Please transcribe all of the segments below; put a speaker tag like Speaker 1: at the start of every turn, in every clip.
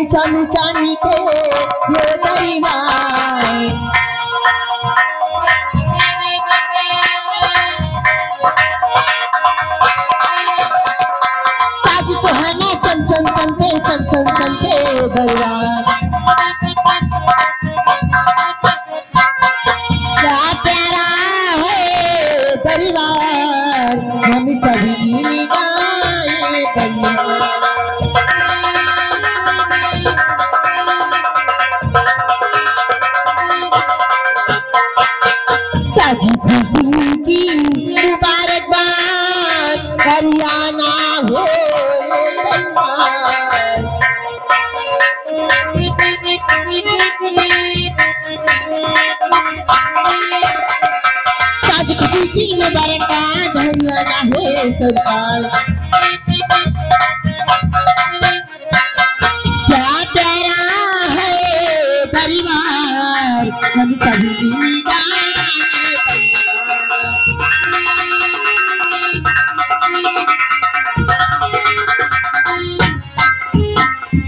Speaker 1: चांदी चांदी के ये दरबार। ताज तो है ना चम चम चमके दरबार। क्या प्यारा है परिवार, हम सभी मिलगा ये परिवार। ताजी खुशी की मुबारकबाद, हरियाणा हो ये परिवार। ताजी खुशी की मुबारकबाद, हरियाणा हो सरकार। क्या प्यारा है परिवार, हम सभी मिलगा ये परिवार।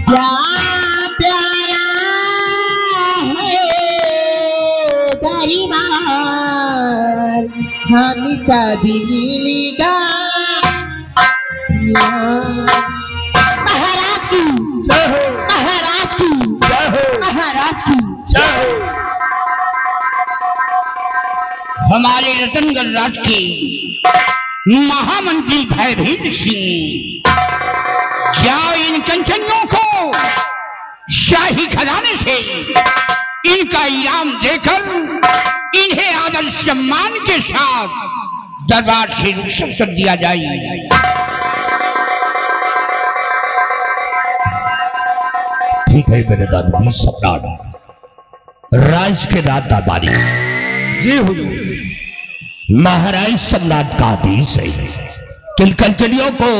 Speaker 1: क्या प्यारा है परिवार, हम सभी मिलगा। महाराज की
Speaker 2: जय हो,
Speaker 1: महाराज की
Speaker 2: जय हो,
Speaker 1: महाराज की
Speaker 2: जय हो। हमारे रतनगढ़ राज के महामंत्री भयभीत सिंह, क्या इन कंचनियों को शाही खजाने से इनका इनाम देकर इन्हें आदर सम्मान के साथ दरबार से रुखसत कर दिया जाए।
Speaker 3: ठीक है मेरे दादी सम्राट, राज के दाता बारी।
Speaker 2: जी हुजूर।
Speaker 3: महाराज सम्राट का आदेश है कि कंचनियों को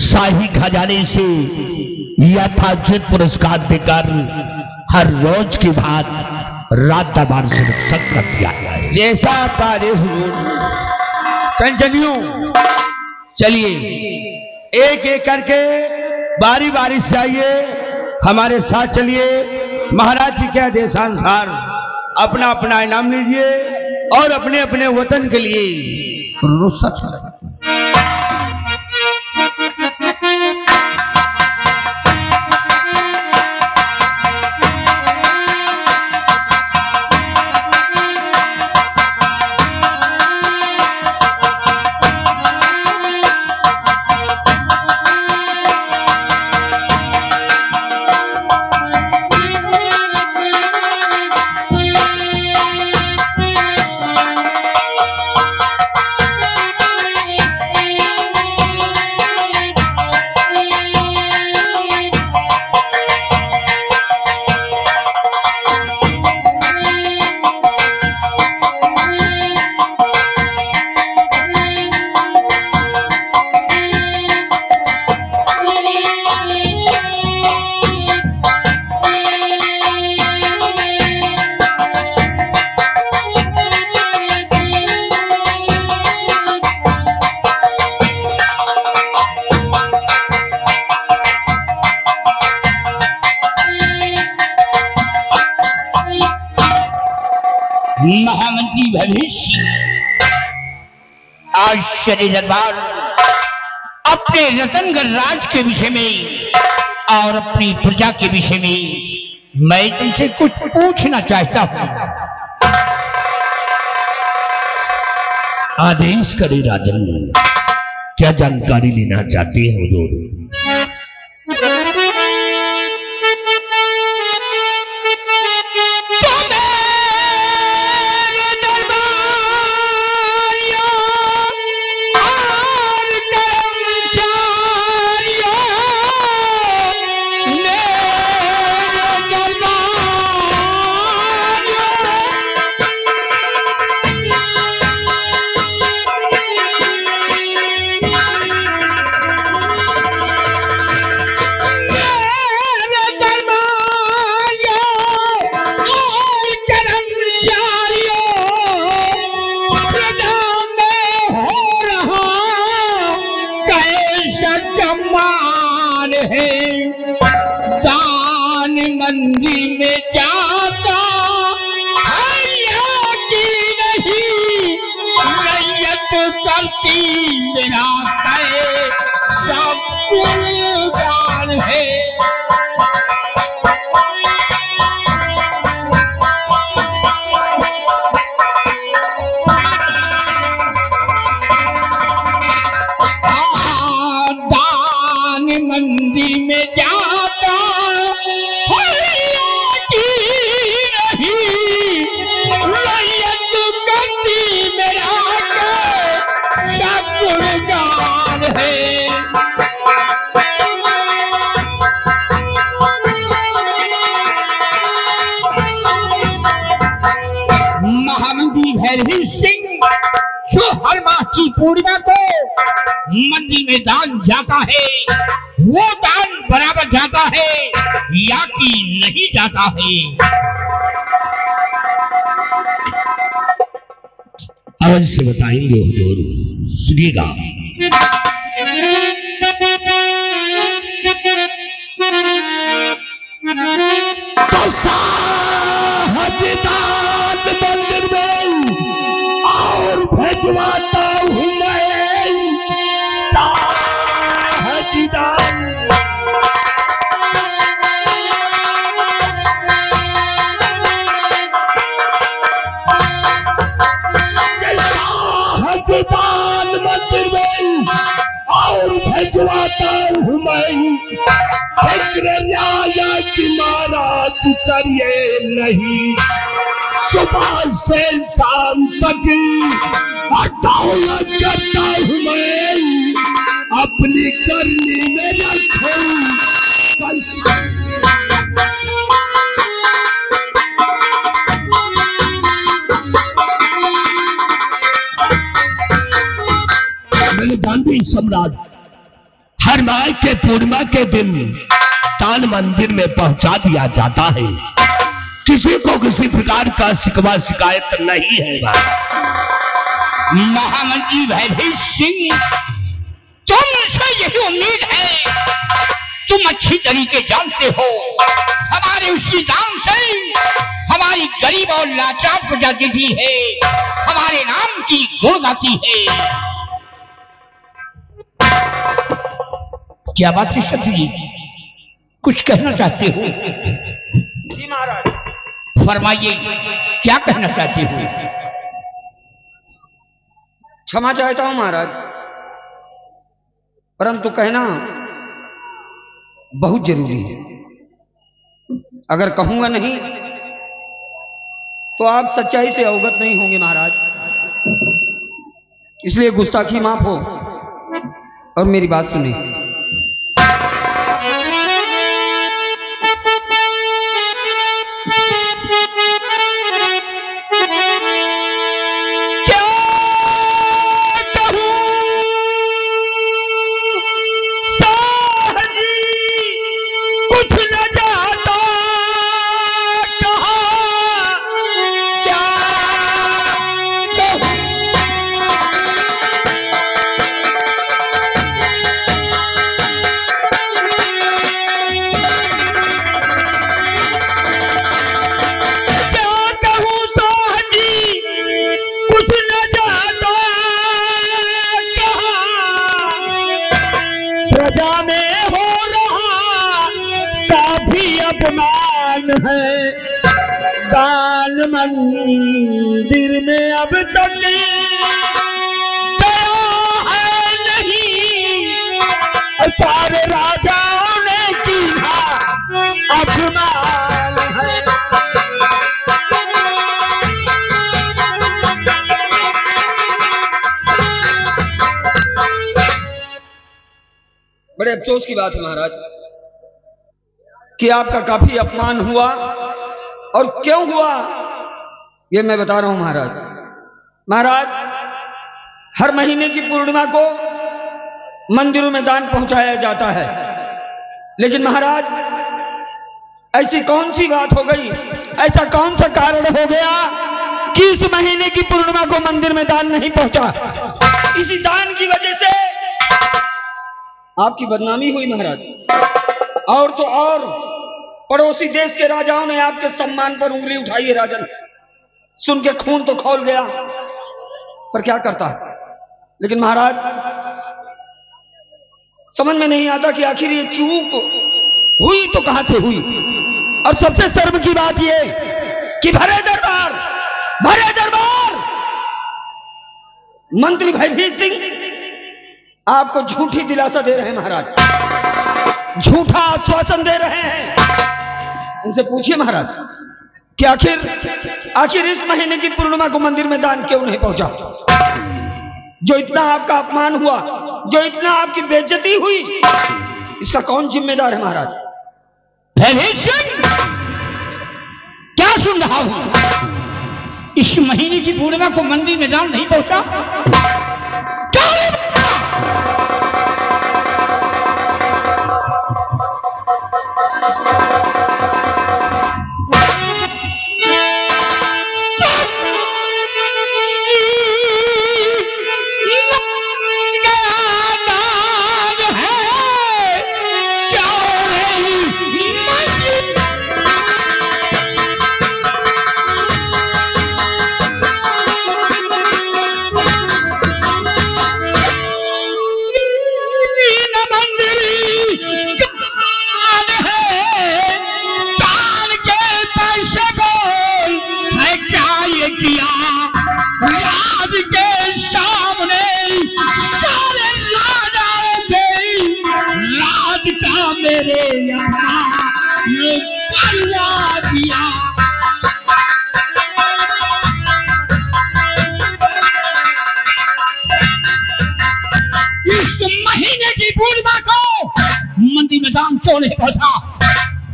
Speaker 3: शाही खजाने से यथाचित पुरस्कार देकर हर रोज की बात रात दरबार से रुखसत कर दिया जाए।
Speaker 2: जैसा आपका आदेश हुजूर। कंचनियों चलिए, एक एक करके बारी बारी से आइए, हमारे साथ चलिए। महाराज जी के आदेशानुसार अपना अपना इनाम लीजिए और अपने अपने वतन के लिए रुखसत करें। महामंत्री भविष्य आश्चर्य दरबार अपने रतनगढ़ राज के विषय में और अपनी प्रजा के विषय में मैं तुमसे कुछ पूछना चाहता हूं।
Speaker 3: आदेश करे राजन, क्या जानकारी लेना चाहते हैं हुजूर? में जाता हरिया की नहीं रैयत करती मेरा तय सब कुर्बान है। मंदिर में जाता हरिया की नहीं रैयत करती मेरा सब कुर्बान है। महामंत्री भैरवी सिंह जो हर माह की पूर्णिमा को मंदिर में दान जाता है, वो दान बराबर जाता है या कि नहीं जाता है। अवश्य बताएंगे हुजूर, सुनिएगा। तो साहब मंदिर में और भेजवाता हूं मैं मंदिर में और भेजवाता हूं मैं रियाया की महाराज करिए नहीं सुबह से शाम तक दौलत करता हूं मैं अपनी करनी में रखूं। मैंने गांधी सम्राट हर माह के पूर्णिमा के दिन दान मंदिर में पहुंचा दिया जाता है। किसी को किसी प्रकार का शिकवा शिकायत नहीं है। महामंत्री भैरवी सिंह, तुमसे यही उम्मीद है। तुम अच्छी तरीके जानते हो हमारे उसी दान से हमारी गरीब और लाचार प्रजा जीती है, हमारे नाम की गुण गाती है। क्या बात है शत्रु जी, कुछ कहना चाहते हो?
Speaker 4: जी महाराज।
Speaker 3: फरमाइए, क्या कहना चाहते हो?
Speaker 4: क्षमा चाहता हूं महाराज, परंतु कहना बहुत जरूरी है। अगर कहूंगा नहीं तो आप सच्चाई से अवगत नहीं होंगे महाराज, इसलिए गुस्ताखी माफ हो और मेरी बात सुने।
Speaker 3: है दान मंदिर में अब तक दया है नहीं, सारे राजाओं ने कीना अपमान है।
Speaker 4: बड़े अफसोस की बात है महाराज कि आपका काफी अपमान हुआ, और क्यों हुआ ये मैं बता रहा हूं महाराज। महाराज, हर महीने की पूर्णिमा को मंदिरों में दान पहुंचाया जाता है, लेकिन महाराज ऐसी कौन सी बात हो गई, ऐसा कौन सा कारण हो गया कि इस महीने की पूर्णिमा को मंदिर में दान नहीं पहुंचा? इसी दान की वजह से आपकी बदनामी हुई महाराज। और तो और पड़ोसी देश के राजाओं ने आपके सम्मान पर उंगली उठाई है राजन। सुन के खून तो खौल गया, पर क्या करता। लेकिन महाराज समझ में नहीं आता कि आखिर ये चूक हुई तो कहां से हुई। और सबसे शर्म की बात ये कि भरे दरबार मंत्री भयभीत सिंह आपको झूठी दिलासा दे रहे हैं महाराज, झूठा आश्वासन दे रहे हैं। इनसे पूछिए महाराज कि आखिर इस महीने की पूर्णिमा को मंदिर में दान क्यों नहीं पहुंचा। जो इतना आपका अपमान हुआ, जो इतना आपकी बेइज्जती हुई, इसका कौन जिम्मेदार है महाराज।
Speaker 3: भयभीत सिंह, क्या सुन रहा हूं? इस महीने की पूर्णिमा को मंदिर में दान नहीं पहुंचा? क्या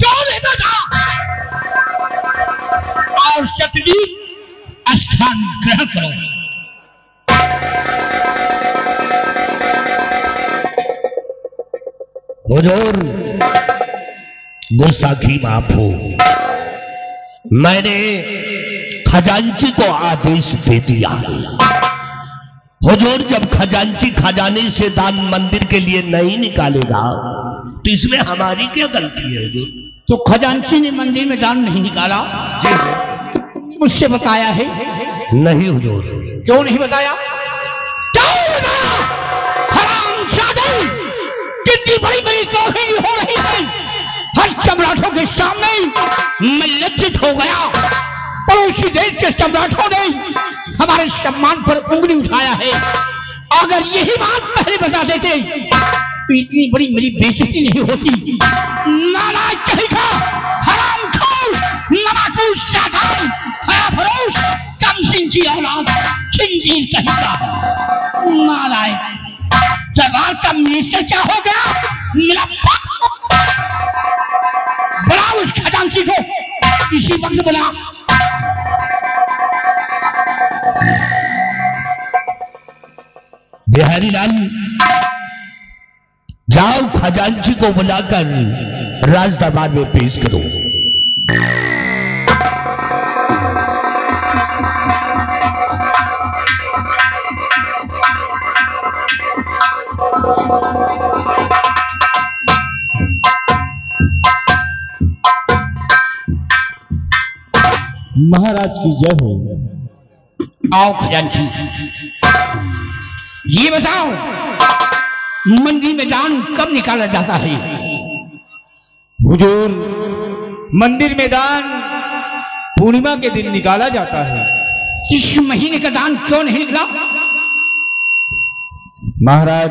Speaker 3: क्यों नहीं पहुंचा? और सतजी स्थान ग्रहण करो। हुजूर, गुस्ताखी माफ हो। मैंने खजांची को आदेश दे दिया है। हुजूर, जब खजांची खजाने से दान मंदिर के लिए नहीं निकालेगा तो इसमें हमारी क्या गलती है हुजूर? तो खजांची ने मंदिर में दान नहीं निकाला? जी मुझसे बताया है? नहीं हुजूर। क्यों नहीं बताया? हरामजादे, कितनी बड़ी बड़ी तौहीन हो रही है। हर सम्राटों के सामने मैं लज्जित हो गया। पड़ोसी देश के सम्राटों ने हमारे सम्मान पर उंगली उठाया है। अगर यही बात पहले बता देते तो इतनी बड़ी मेरी बेइज्जती नहीं होती। नालायक कहीं का, हरामखोर, नमाकूस, शाखान, हयाफरोश, कमसिन की औलाद, खिंजीर कहीं का नालायक। दरबार का मिनिस्टर क्या हो गया? मेरा बुला उस खजांची को, इसी वक्त बुला। बिहारी लाल, जाओ खजांची को बुलाकर राज दरबार में पेश करो।
Speaker 2: महाराज की जय हो।
Speaker 3: आओ खजांची, ये बताओ मंदिर में दान कब निकाला जाता है?
Speaker 2: हुजूर, मंदिर में दान पूर्णिमा के दिन निकाला जाता है।
Speaker 3: इस महीने का दान क्यों नहीं निकला?
Speaker 2: महाराज,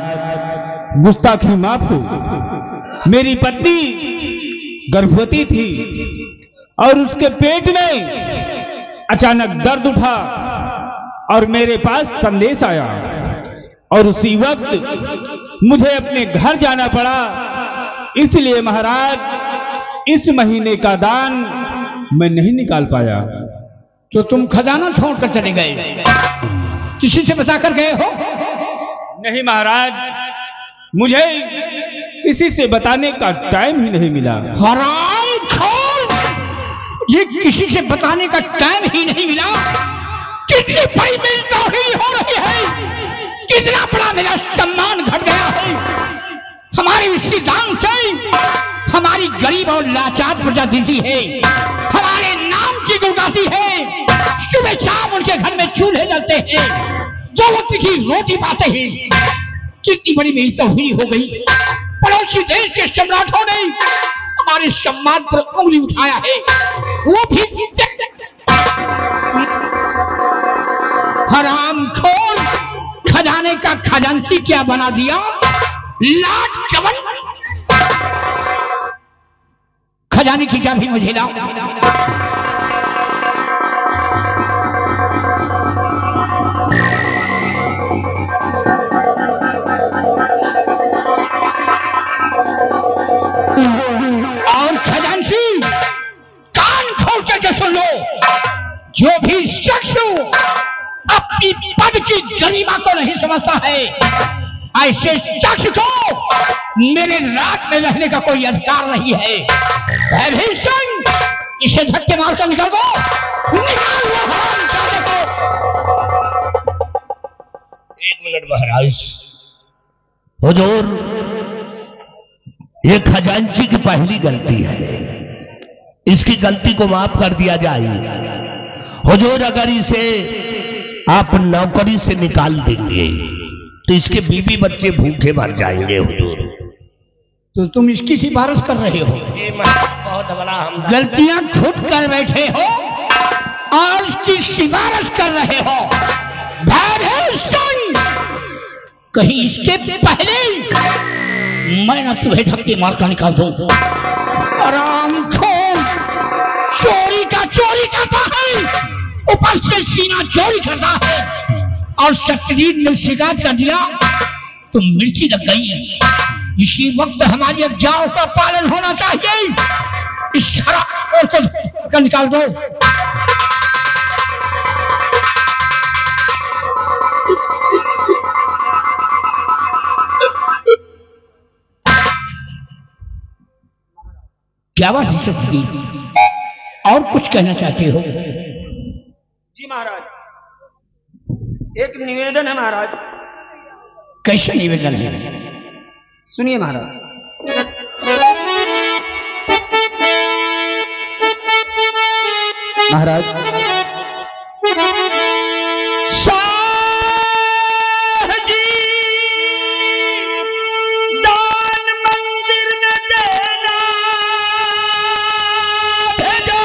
Speaker 2: गुस्ताखी माफ हो। मेरी पत्नी गर्भवती थी और उसके पेट में अचानक दर्द उठा और मेरे पास संदेश आया और उसी वक्त मुझे अपने घर जाना पड़ा। इसलिए महाराज, इस महीने का दान मैं नहीं निकाल पाया।
Speaker 3: तो तुम खजाना छोड़कर चले गए? किसी से बताकर गए हो?
Speaker 2: नहीं महाराज, मुझे किसी से बताने का टाइम ही नहीं मिला।
Speaker 3: हरामखोर, ये किसी से बताने का टाइम ही नहीं मिला? कितनी बड़ी मेरी तौहीन हो रही है, कितना बड़ा मेरा सम्मान घट गया है। हमारे इसी दान से हमारी गरीब और लाचार प्रजा देती है, हमारे नाम की गुणगाती है। सुबह शाम उनके घर में चूल्हे जलते हैं, जो वक्त की रोटी पाते हैं। कितनी बड़ी मेरी तौहीनी हो गई। पड़ोसी देश के सम्राटों ने हमारे सम्मान पर उंगली उठाया है, वो भी हरामखोर खजाने का खजांची क्या बना दिया, लाट कवन। खजाने की चाबी मुझे लाओ। और खजांची कान खोल के सुन लो, जो भी शख्स अपनी पद की गरिमा को नहीं समझता है, ऐसे शख्स को मेरे रात में रहने का कोई अधिकार नहीं है। भयभीत सिंह, इसे धक्के मारकर निकाल दो, निकाल दो हरामजादे को। 1 मिनट महाराज। हुजूर, ये खजांची की पहली गलती है, इसकी गलती को माफ कर दिया जाए। हुजूर, अगर इसे आप नौकरी से निकाल देंगे तो इसके बीवी बच्चे भूखे मर जाएंगे। हुजूर,
Speaker 2: तो तुम इसकी सिफारिश कर रहे हो?
Speaker 3: बहुत बड़ा हम
Speaker 2: गलतियां खुद कर बैठे हो और उसकी सिफारिश कर रहे हो। भयभीत सिंह, कहीं इसके पहले मैं न तुम्हें धक्के मारकर निकाल दूं। हरामखोर, चोरी का चोरी करता है, ऊपर से सीना चोरी करता है। और सत्यजीत ने शिकायत कर दिया तो मिर्ची लग गई। इसी वक्त हमारी आज्ञाओं का पालन होना चाहिए। इस शराब को निकाल दो। क्या बात है सत्यजीत, और कुछ कहना चाहते हो?
Speaker 4: जी महाराज, एक निवेदन है महाराज।
Speaker 2: कैसा निवेदन है?
Speaker 4: सुनिए महाराज। महाराज,
Speaker 3: शाह जी दान मंदिर में देना भेजा,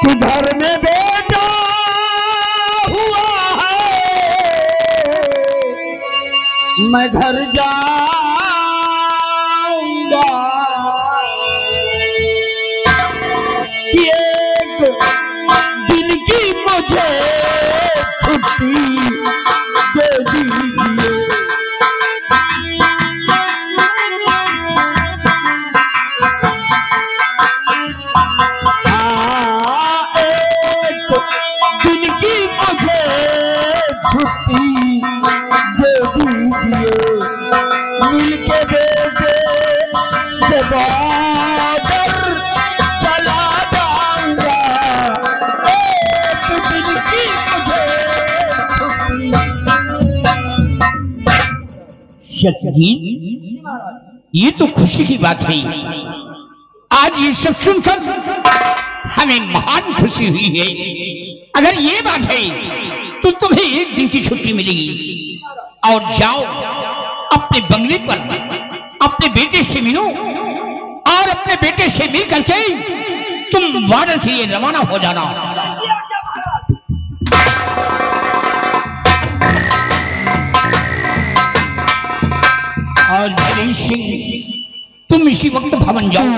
Speaker 3: कि घर में बेटा हुआ है, मैं घर जाऊंगा। एक दिन की मुझे छुट्टी दे दीजिए। हाँ, एक दिन की मुझे छुट्टी दे दीजिए। मिलके बेटे से बॉर्डर चला जाऊंगा। एक दिन की मुझे छुट्टी।
Speaker 2: सत्यजीत, ये तो खुशी की बात है। आज ये सब सुनकर हमें महान खुशी हुई है। अगर ये बात है तो तुम्हें एक दिन की छुट्टी मिलेगी और जाओ अपने बंगले पर अपने बेटे से मिलो और अपने बेटे से मिल करके तुम वार्डन के लिए रवाना हो जाना। और भयभीत सिंह, तुम इसी वक्त भवन जाओ,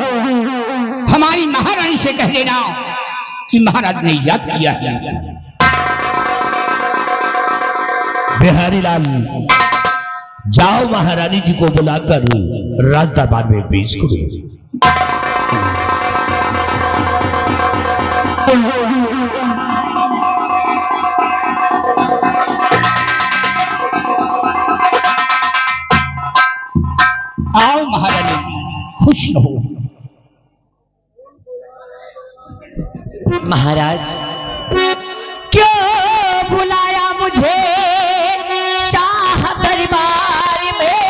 Speaker 2: हमारी महारानी से कह देना कि महाराज ने याद किया है।
Speaker 3: बिहारी लाल, जाओ महारानी जी को बुलाकर राज दरबार में पेश करो।
Speaker 2: आओ महारानी, खुश रहो।
Speaker 1: महाराज,
Speaker 2: क्यों बुलाया मुझे शाह दरबार में?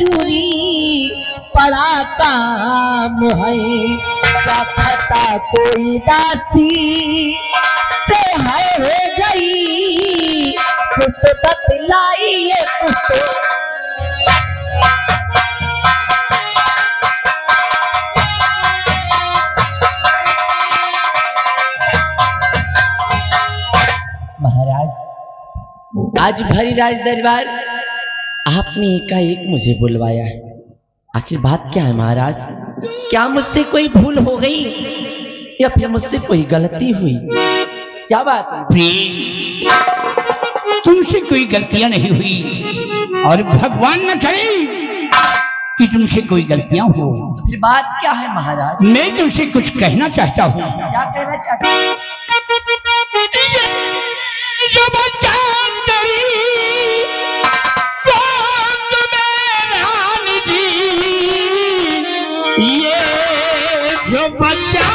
Speaker 1: जरूरी पड़ा काम है, क्या पता कोई दासी से है हो गई, कुछ तो बतलाइए कुछ तो। महाराज, आज भरी राज दरबार आपने एकाएक मुझे बुलवाया है, आखिर बात क्या है महाराज? क्या मुझसे कोई भूल हो गई या फिर मुझसे कोई गलती हुई? क्या बात है?
Speaker 3: प्रिय, तुमसे कोई गलतियां नहीं हुई और भगवान न करे कि तुमसे कोई गलतियां हो।
Speaker 1: फिर बात क्या है महाराज?
Speaker 3: मैं तुमसे कुछ कहना चाहता हूँ।
Speaker 1: क्या कहना चाहते हैं?
Speaker 3: जो बच्चा तेरी गोद में रानी जी, ये जो बच्चा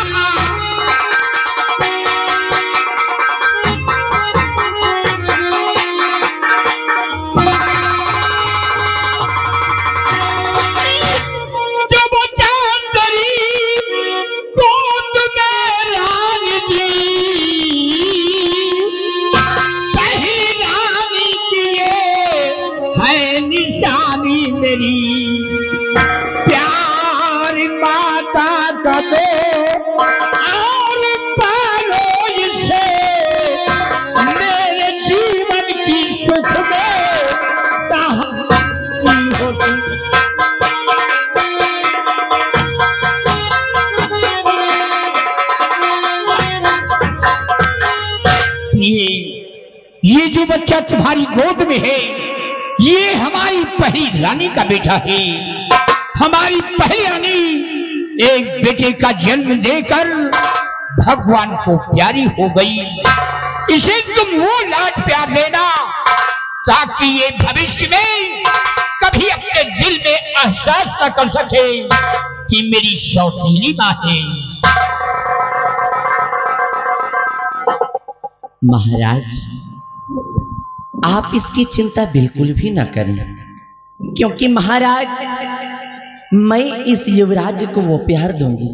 Speaker 3: ये जो बच्चा तुम्हारी गोद में है, ये हमारी पहली रानी का बेटा है। हमारी पहली रानी एक बेटे का जन्म देकर भगवान को प्यारी हो गई। इसे तुम वो लाड प्यार देना ताकि ये भविष्य में कभी अपने दिल में एहसास न कर सके कि मेरी सौतीली मां है।
Speaker 1: महाराज, आप इसकी चिंता बिल्कुल भी ना करें, क्योंकि महाराज मैं इस युवराज को वो प्यार दूंगी,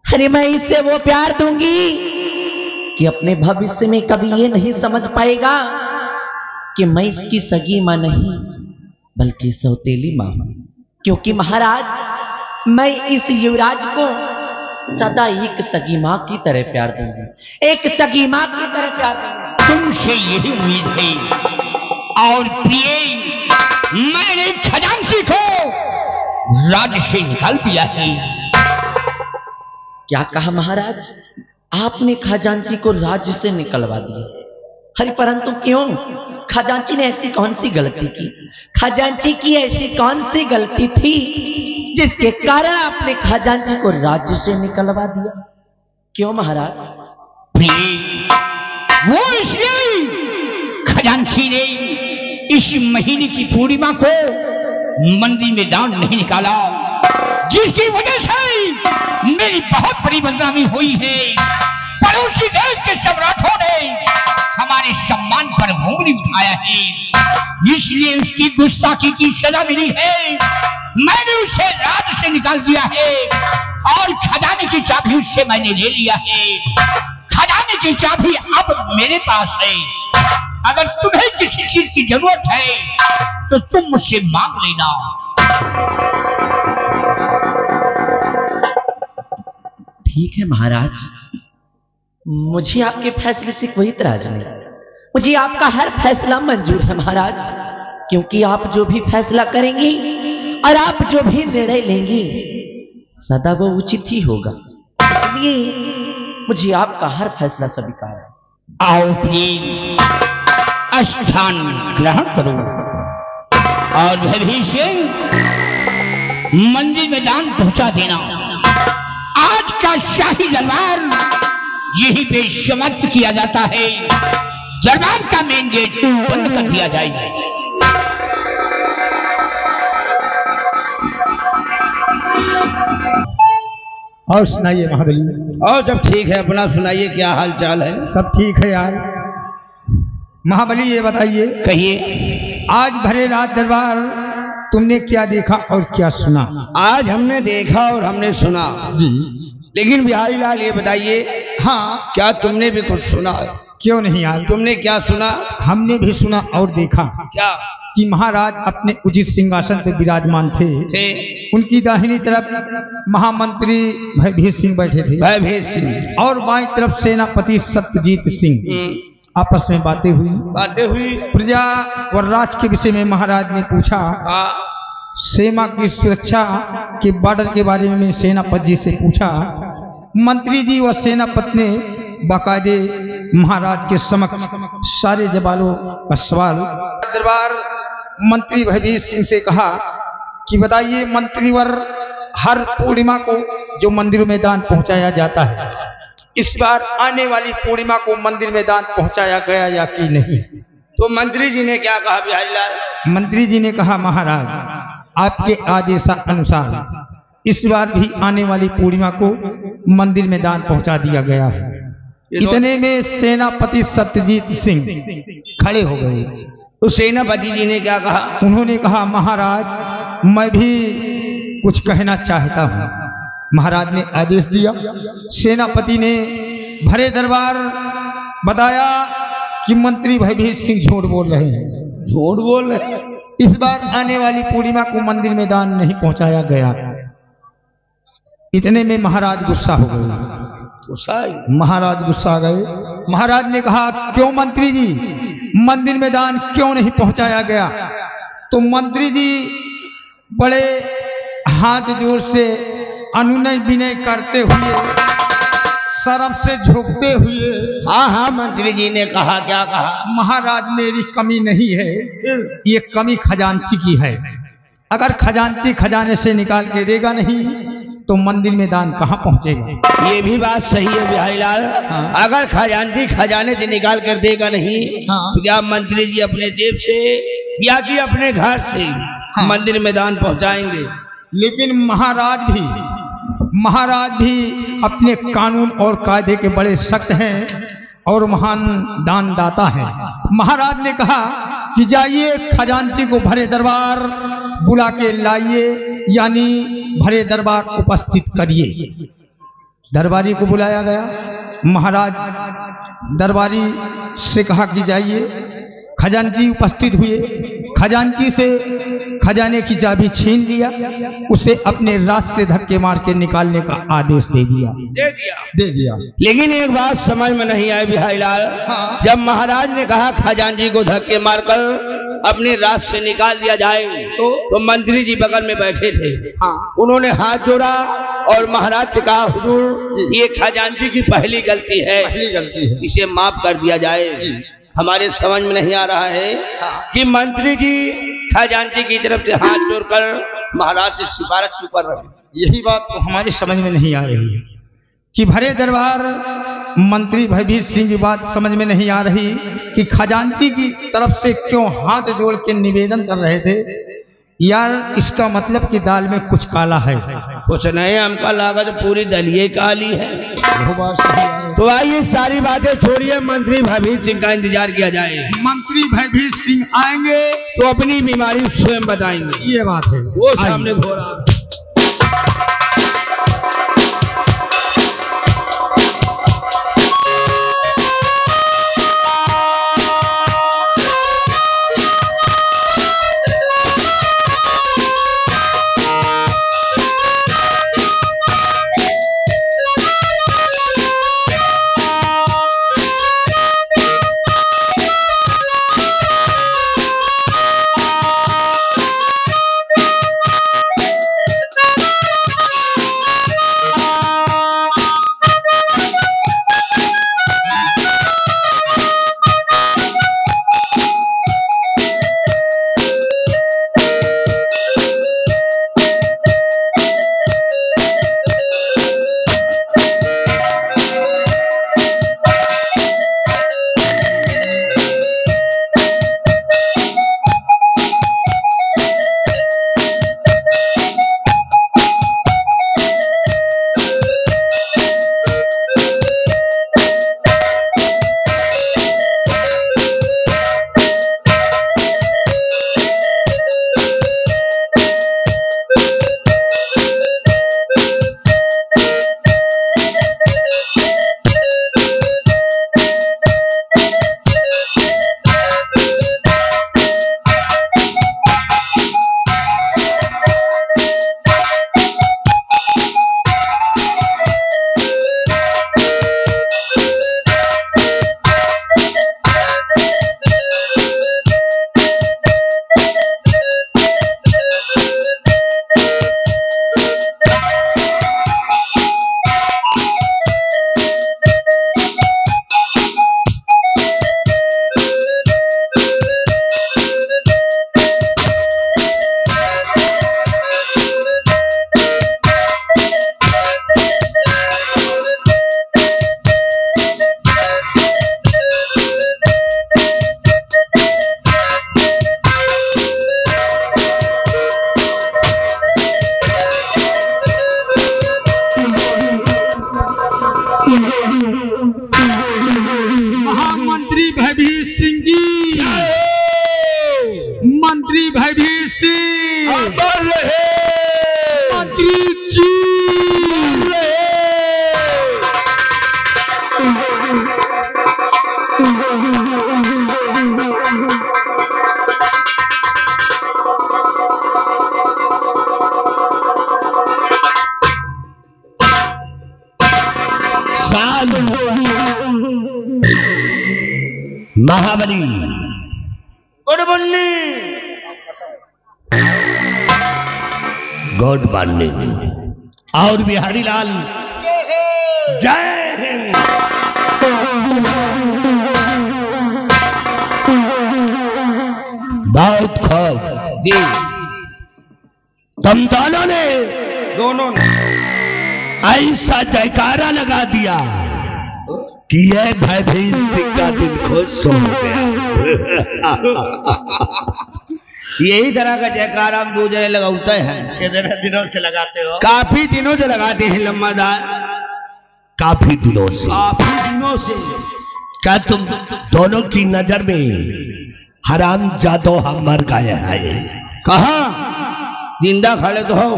Speaker 1: अरे मैं इससे वो प्यार दूंगी कि अपने भविष्य में कभी ये नहीं समझ पाएगा कि मैं इसकी सगी मां नहीं बल्कि सौतेली मां हूं। क्योंकि महाराज मैं इस युवराज को सदा एक सगी मां की तरह प्यार दूंगी, एक सगी मां की तरह प्यार दूंगी।
Speaker 3: तुमसे यही उम्मीद है। और प्रिय, मैंने खजांची को राज्य से निकाल दिया है।
Speaker 1: क्या कहा महाराज? आपने खजांची को राज्य से निकलवा दिया? अरे परंतु क्यों? खजांची ने ऐसी कौन सी गलती की? खजांची की ऐसी कौन सी गलती थी जिसके कारण आपने खजांची को राज्य से निकलवा दिया? क्यों महाराज?
Speaker 3: वो इसलिए खजांची ने इस महीने की पूर्णिमा को मंदिर में दान नहीं निकाला, जिसकी वजह से मेरी बहुत बड़ी बदनामी हुई है। पड़ोसी देश के सम्राटों ने हमारे सम्मान पर उंगली उठाया है, इसलिए उसकी गुस्ताखी की सजा मिली है। मैंने उसे राज्य से निकाल दिया है और खजाने की चाबी उससे मैंने ले लिया है। खजाने की चाबी अब मेरे पास है। अगर तुम्हें किसी चीज की जरूरत है तो तुम मुझसे मांग लेना।
Speaker 1: ठीक है महाराज, मुझे आपके फैसले से कोई इतराज नहीं, मुझे आपका हर फैसला मंजूर है महाराज, क्योंकि आप जो भी फैसला करेंगी और आप जो भी निर्णय लेंगी सदा वो उचित ही होगा, इसलिए मुझे आपका हर फैसला स्वीकार है।
Speaker 3: आओ प्रिय, स्थान ग्रहण करो और भविष्य मंदिर में दान पहुंचा देना। आज का शाही दरबार यही पे समाप्त किया जाता है। दरबार का मेन गेट बंद कर दिया जाएगा।
Speaker 2: और सुनाइए महाबली।
Speaker 4: और सब ठीक है, अपना सुनाइए, क्या हाल चाल है?
Speaker 2: सब ठीक है यार। महाबली ये बताइए,
Speaker 3: कहिए।
Speaker 2: आज भरे रात दरबार
Speaker 5: तुमने क्या देखा और क्या सुना?
Speaker 2: आज हमने देखा और हमने सुना
Speaker 5: जी।
Speaker 2: लेकिन बिहारी लाल ये बताइए,
Speaker 5: हाँ,
Speaker 2: क्या तुमने भी कुछ सुना है?
Speaker 5: क्यों नहीं यार,
Speaker 2: तुमने क्या सुना?
Speaker 5: हमने भी सुना और देखा
Speaker 2: क्या?
Speaker 5: कि महाराज अपने उचित सिंहासन पर विराजमान थे। उनकी दाहिनी तरफ महामंत्री भयभीत सिंह बैठे थे,
Speaker 2: भयभीत सिंह,
Speaker 5: और बाईं तरफ सेनापति सत्यजीत सिंह। आपस में बातें हुई। प्रजा व राज के विषय में महाराज ने पूछा। सेना की सुरक्षा के बॉर्डर के बारे में सेनापति जी से पूछा। मंत्री जी व सेनापति ने बाकायदे महाराज के समक्ष सारे जवाबों का सवाल। दरबार मंत्री भयभीत सिंह से कहा कि बताइए मंत्रीवर, हर पूर्णिमा को जो मंदिर में दान पहुंचाया जाता है, इस बार आने वाली पूर्णिमा को मंदिर में दान पहुंचाया गया या कि नहीं?
Speaker 2: तो मंत्री जी ने क्या कहा बिहारी लाल?
Speaker 5: मंत्री जी ने कहा महाराज, आपके आदेशानुसार इस बार भी आने वाली पूर्णिमा को मंदिर में दान पहुंचा दिया गया है। इतने में सेनापति सत्यजीत सिंह खड़े हो गए।
Speaker 2: तो सेनापति जी ने क्या कहा?
Speaker 5: उन्होंने कहा महाराज, मैं भी कुछ कहना चाहता हूँ। महाराज ने आदेश दिया। सेनापति ने भरे दरबार बताया कि मंत्री भयभीत सिंह झूठ बोल रहे हैं।
Speaker 2: झूठ बोल रहे हैं?
Speaker 5: इस बार आने वाली पूर्णिमा को मंदिर में दान नहीं पहुंचाया गया। इतने में महाराज गुस्सा हो गए। महाराज गुस्सा आ गए। महाराज ने कहा, क्यों मंत्री जी, मंदिर में दान क्यों नहीं पहुंचाया गया? तो मंत्री जी बड़े हाथ जोर से अनुनय विनय करते हुए, शर्म से झुकते हुए,
Speaker 2: हाँ मंत्री जी ने कहा। क्या कहा?
Speaker 5: महाराज, मेरी कमी नहीं है, ये कमी खजांची की है। अगर खजांची खजाने से निकाल के देगा नहीं तो मंदिर में दान कहाँ पहुंचेगा?
Speaker 2: ये भी बात सही है बिहारी लाल।
Speaker 5: हाँ।
Speaker 2: अगर खजांची खजाने से निकाल कर देगा नहीं,
Speaker 5: हाँ।
Speaker 2: तो क्या मंत्री जी अपने जेब से या कि अपने घर से
Speaker 5: हाँ।
Speaker 2: मंदिर में दान पहुंचाएंगे?
Speaker 5: लेकिन महाराज भी अपने कानून और कायदे के बड़े सख्त हैं और महान दानदाता हैं। महाराज ने कहा कि जाइए खजांची को भरे दरबार बुला के लाइए, यानी भरे दरबार उपस्थित करिए। दरबारी को बुलाया गया। महाराज दरबारी से कहा कि जाइए। खजांची उपस्थित हुए। खजांची से खजाने की चाबी छीन लिया, उसे अपने राज से धक्के मार के निकालने का आदेश दे दिया।
Speaker 2: लेकिन एक बात समझ में नहीं आई बिहारी लाल।
Speaker 5: हाँ।
Speaker 2: जब महाराज ने कहा खजांची को धक्के मारकर अपने राज से निकाल दिया जाए, तो मंत्री जी बगल में बैठे थे।
Speaker 5: हाँ।
Speaker 2: उन्होंने हाथ जोड़ा और महाराज से कहा, हुजूर, ये खजांची की पहली गलती है, इसे माफ कर दिया जाए। हमारे समझ में नहीं आ रहा है कि मंत्री जी खजांची की तरफ से हाथ जोड़कर महाराज से सिफारिश क्यों कर रहे हैं।
Speaker 5: यही बात तो हमारी समझ में नहीं आ रही है कि भरे दरबार मंत्री भयभीत सिंह की बात समझ में नहीं आ रही कि खजांची की तरफ से क्यों हाथ जोड़ के निवेदन कर रहे थे। यार, इसका मतलब कि दाल में कुछ काला है।
Speaker 2: कुछ नहीं, हमका लागत पूरी दलिये काली है।
Speaker 5: वो बात सही है।
Speaker 2: तो आइए सारी बातें छोड़िए, मंत्री भयभीत सिंह का इंतजार किया जाए।
Speaker 5: मंत्री भयभीत सिंह आएंगे
Speaker 2: तो अपनी बीमारी स्वयं बताएंगे।
Speaker 5: ये बात है।
Speaker 2: वो सामने घोड़ा।
Speaker 3: महाबली
Speaker 2: गुड मॉर्निंग।
Speaker 3: Good morning. और बिहारी लाल
Speaker 2: जय हिंद।
Speaker 3: बहुत खूब
Speaker 4: जी
Speaker 3: तुम दोनों ने ऐसा जयकारा लगा दिया कि यह भयभीत सिंह का दिल खुश हो गया।
Speaker 4: यही तरह का जयकार हम दो जने लगाते हैं।
Speaker 3: कितने दिनों से लगाते हो?
Speaker 4: काफी दिनों से लगाते हैं लम्बादार।
Speaker 3: काफी दिनों से।
Speaker 4: काफी दिनों से।
Speaker 3: क्या तुम दोनों की नजर में हराम जादो हम मर गए हैं?
Speaker 4: कहा जिंदा खड़े तो हो।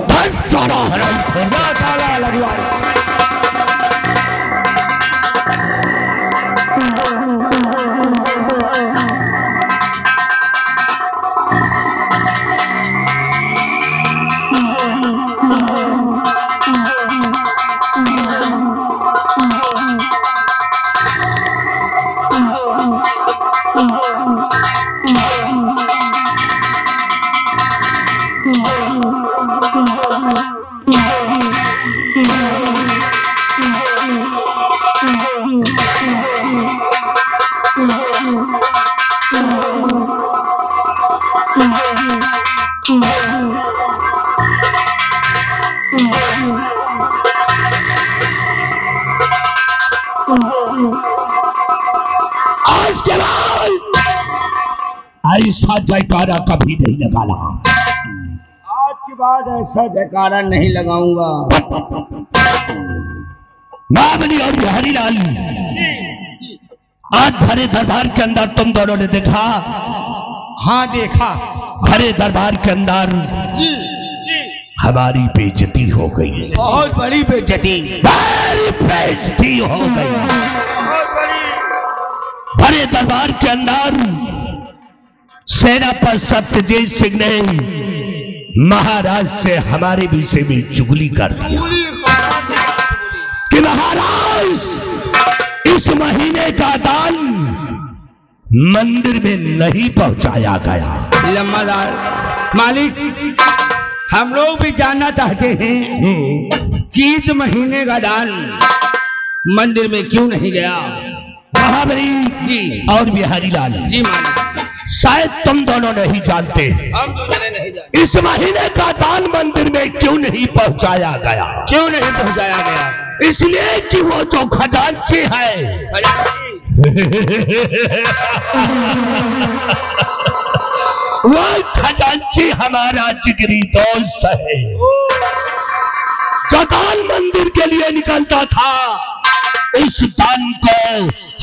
Speaker 3: हराम आज के बाद ऐसा जयकारा कभी नहीं लगाना।
Speaker 4: आज के बाद ऐसा जयकारा नहीं लगाऊंगा।
Speaker 3: महाबली और बिहारी लाल आज भरे दरबार के अंदर तुम दोनों ने देखा?
Speaker 5: हाँ देखा।
Speaker 3: भरे दरबार के अंदर
Speaker 4: जी
Speaker 3: हमारी बेइज्जती हो गई।
Speaker 4: बहुत बड़ी बेइज्जती।
Speaker 3: बड़ी बेइज्जती हो गई। भरे दरबार के अंदर सेनापति सत्यजीत सिंह ने महाराज से हमारे विषय में चुगली कर दिया कि महाराज इस महीने का दान मंदिर में नहीं पहुंचाया गया।
Speaker 4: लम्बादार मालिक, हम लोग भी जानना चाहते हैं कि इस महीने का दान मंदिर में क्यों नहीं गया।
Speaker 3: महाबली
Speaker 4: जी
Speaker 3: और बिहारी लाल
Speaker 4: जी मालिक,
Speaker 3: शायद तुम दोनों नहीं जानते
Speaker 4: हम दो जने नहीं जानते
Speaker 3: इस महीने का दान मंदिर में क्यों नहीं पहुंचाया गया।
Speaker 4: क्यों नहीं पहुंचाया गया?
Speaker 3: इसलिए कि वो जो खजांची है वो खजांची हमारा जिगरी दोस्त है जो दान मंदिर के लिए निकलता था। इस दान को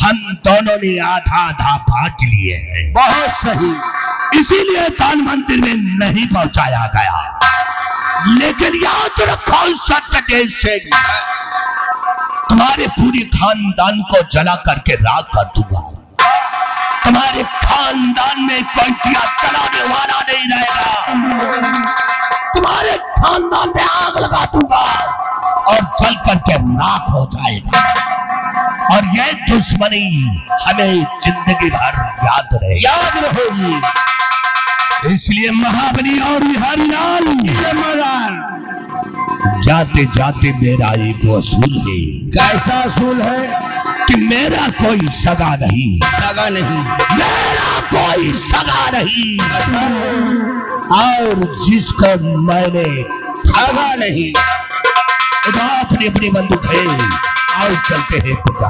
Speaker 3: हम दोनों ने आधा आधा बांट लिए हैं।
Speaker 4: बहुत सही।
Speaker 3: इसीलिए दान मंदिर में नहीं पहुंचाया गया। लेकिन याद रखो सत्यजीत सिंह, तुम्हारे पूरी खानदान को जला करके राख कर दूंगा। तुम्हारे खानदान में कोई दिया जलाने वाला नहीं रहेगा। तुम्हारे खानदान में आग लगा दूंगा और जल करके राख हो जाएगा। और यह दुश्मनी हमें जिंदगी भर याद रहेगी। इसलिए महाबली और बिहारी लाल जाते जाते मेरा एक असूल है।
Speaker 4: कैसा असूल है?
Speaker 3: कि मेरा कोई सगा नहीं।
Speaker 4: सगा नहीं?
Speaker 3: मेरा कोई सगा नहीं। और जिसको मैंने ठगा नहीं, अपनी अपनी बंदूक है और चलते हैं पिता।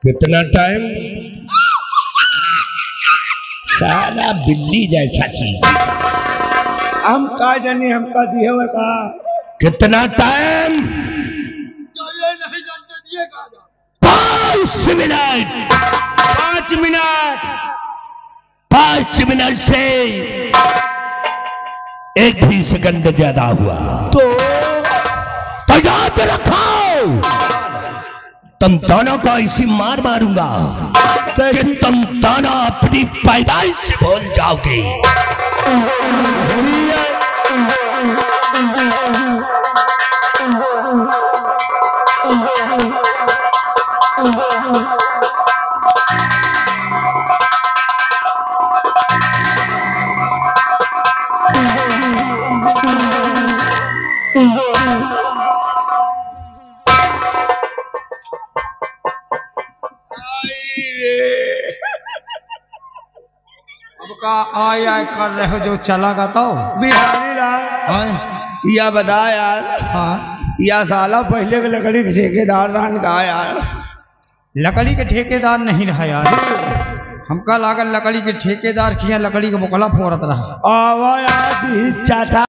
Speaker 3: कितना टाइम? साला बिल्ली जैसा चीज।
Speaker 4: हम का जाने, हम का दिए हुए का।
Speaker 3: कितना टाइम?
Speaker 4: जो ये नहीं जानते दिएगा।
Speaker 3: मिनट
Speaker 2: 5 मिनट
Speaker 3: 5 मिनट से एक भी सेकंड ज्यादा हुआ तो याद रखो, तुम दोनों को ऐसी मार मारूंगा कि तुम दोनों अपनी पैदाइश से भूल जाओगे।
Speaker 5: अब का आय आय कर रहे हो जो चला गा तो
Speaker 2: बिहारी लाल या बता यार।
Speaker 5: हाँ
Speaker 2: या साला पहले के लकड़ी के ठेकेदार रान का यार।
Speaker 5: लकड़ी के ठेकेदार नहीं रहा यार, हमका लागल लकड़ी के ठेकेदार किया लकड़ी के बोकला फोड़त रहा।
Speaker 2: आवा यार चाटा